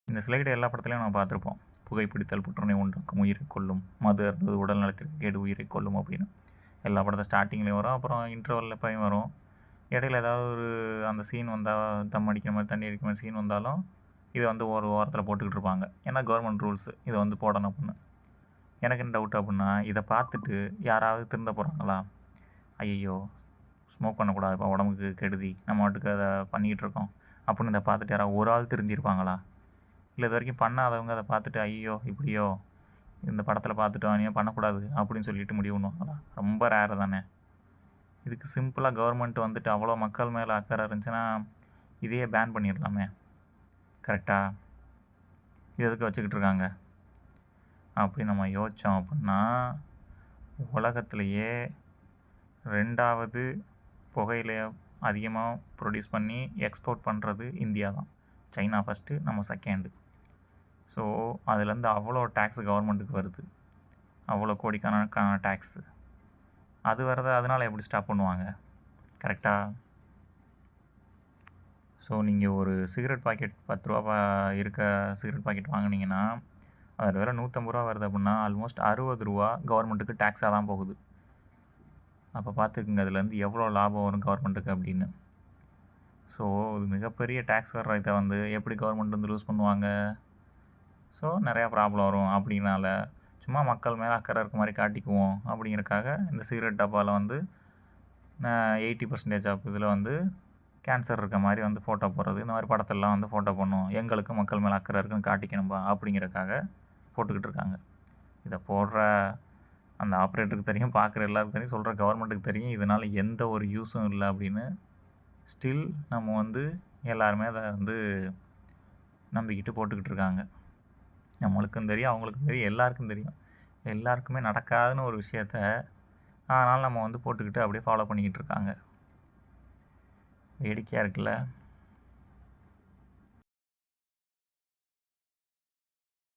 இந்த ஸ்லைடு எல்லா படத்துலையும் நம்ம பார்த்துருப்போம். புகைப்பிடித்தல் புற்றுநோய் உண்டாக்கும், உயிரை கொல்லும், மது அருந்துவது உடல் நலத்திற்கு கேடு, உயிரை கொல்லும் அப்படின்னு எல்லா படத்தை ஸ்டார்டிங்லேயும் வரும், அப்புறம் இன்டர்வலில் போய் வரும். இடையில ஏதாவது ஒரு அந்த சீன் வந்தால், தம் அடிக்கிற மாதிரி தண்ணி அடிக்கிற மாதிரி சீன் வந்தாலும் இதை வந்து ஒரு ஓரத்தில் போட்டுக்கிட்டு இருப்பாங்க. ஏன்னா கவர்மெண்ட் ரூல்ஸு இதை வந்து போடணும் அப்படின்னு. எனக்கு என்ன டவுட் அப்படின்னா, இதை பார்த்துட்டு யாராவது திருந்த போகிறாங்களா? ஐயோ ஸ்மோக் பண்ணக்கூடாதுப்பா, உடம்புக்கு கெடுதி, நம்ம வாட்டுக்கு அதை பண்ணிக்கிட்டு இருக்கோம் அப்படின்னு இதை பார்த்துட்டு யாராவது ஒரு ஆள் திருந்திருப்பாங்களா? இல்லை இது வரைக்கும் பண்ணாதவங்க அதை பார்த்துட்டு ஐயோ இப்படியோ இந்த படத்தில் பார்த்துட்டோம் இனியும் பண்ணக்கூடாது அப்படின்னு சொல்லிட்டு முடிவு பண்ணுவாங்களா? ரொம்ப ரேரு தானே. இதுக்கு சிம்பிளாக கவர்மெண்ட் வந்துட்டு அவ்வளோ மக்கள் மேலே அக்கறை இருந்துச்சுன்னா இதையே பேன் பண்ணிடலாமே. கரெக்டாக இது எதுக்கு வச்சுக்கிட்டு இருக்காங்க அப்படி நம்ம யோசித்தோம் அப்படின்னா, உலகத்திலேயே 2வது புகையிலையை அதிகமாக ப்ரொடியூஸ் பண்ணி எக்ஸ்போர்ட் பண்ணுறது இந்தியா தான். சைனா ஃபஸ்ட்டு, நம்ம செகண்டு. ஸோ அதுலேருந்து அவ்வளோ டேக்ஸு கவர்மெண்ட்டுக்கு வருது, அவ்வளோ கோடிக்கணக்கான டேக்ஸு. அது வரதை அதனால் எப்படி ஸ்டாப் பண்ணுவாங்க? கரெக்டாக. ஸோ நீங்கள் ஒரு சிகரெட் பாக்கெட் 10 ரூபா இருக்க சிகரெட் பாக்கெட் வாங்கினீங்கன்னா அதில் வேறு 150 ரூபா வருது அப்படின்னா ஆல்மோஸ்ட் 60 ரூபா கவர்மெண்ட்டுக்கு டேக்ஸாக தான் போகுது. அப்போ பார்த்துக்குங்க அதுலேருந்து எவ்வளோ லாபம் வரும் கவர்மெண்ட்டுக்கு அப்படின்னு. ஸோ இது மிகப்பெரிய டேக்ஸ் வர்ற இதை வந்து எப்படி கவர்மெண்ட் வந்து லூஸ் பண்ணுவாங்க? ஸோ நிறையா ப்ராப்ளம் வரும். அப்படின்னால சும்மா மக்கள் மேலே அக்கறை இருக்க மாதிரி காட்டிக்குவோம் அப்படிங்கிறக்காக இந்த சிகரெட் டப்பாவில் வந்து 80% ஆஃப் இதில் வந்து கேன்சர் இருக்க மாதிரி வந்து ஃபோட்டோ போடுறது, இந்த மாதிரி படத்தெல்லாம் வந்து ஃபோட்டோ பண்ணும், எங்களுக்கு மக்கள் மேலே அக்கறை இருக்குன்னு காட்டிக்கணும்பா அப்படிங்கிறக்காக போட்டுக்கிட்டு இருக்காங்க. இதை போடுற அந்த ஆப்ரேட்டருக்கு தெரியும், பார்க்குற எல்லாருக்கும் தெரியும், சொல்கிற கவர்மெண்ட்டுக்கு தெரியும் இதனால் எந்த ஒரு யூஸும் இல்லை அப்படின்னு. ஸ்டில் நம்ம வந்து எல்லாருமே அதை வந்து நம்பிக்கிட்டு போட்டுக்கிட்டு இருக்காங்க. நம்மளுக்கும் தெரியும், அவங்களுக்கும் தெரியும், எல்லாருக்கும் தெரியும். எல்லாருக்குமே நடக்காதுன்னு ஒரு விஷயத்த அதனால் நம்ம வந்து போட்டுக்கிட்டு அப்படியே ஃபாலோ பண்ணிக்கிட்டு இருக்காங்க. வேடிக்கையாக இருக்குல்ல.